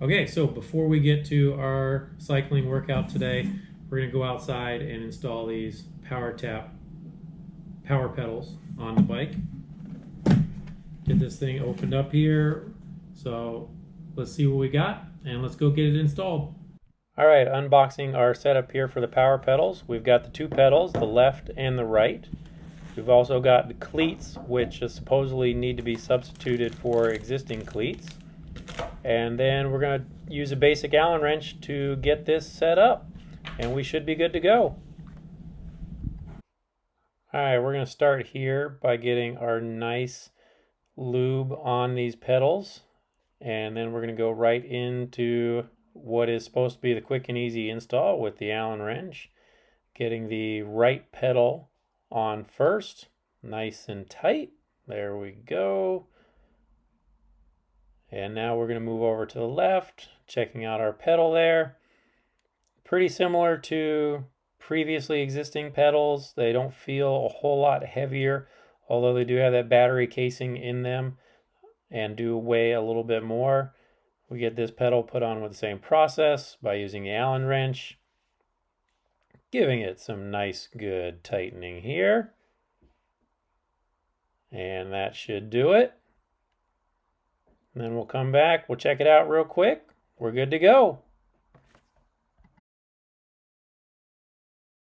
Okay, so before we get to our cycling workout today, we're going to go outside and install these PowerTap power pedals on the bike. Get this thing opened up here. So let's see what we got and let's go get it installed. All right, unboxing our setup here for the power pedals. We've got the two pedals, the left and the right. We've also got the cleats, which supposedly need to be substituted for existing cleats. And then we're going to use a basic Allen wrench to get this set up, and we should be good to go. All right, we're going to start here by getting our nice lube on these pedals, and then we're going to go right into what is supposed to be the quick and easy install with the Allen wrench. Getting the right pedal on first, nice and tight. There we go. And now we're going to move over to the left, checking out our pedal there. Pretty similar to previously existing pedals. They don't feel a whole lot heavier, although they do have that battery casing in them and do weigh a little bit more. We get this pedal put on with the same process by using the Allen wrench, giving it some nice good tightening here. And that should do it. And then we'll come back, we'll check it out real quick. We're good to go.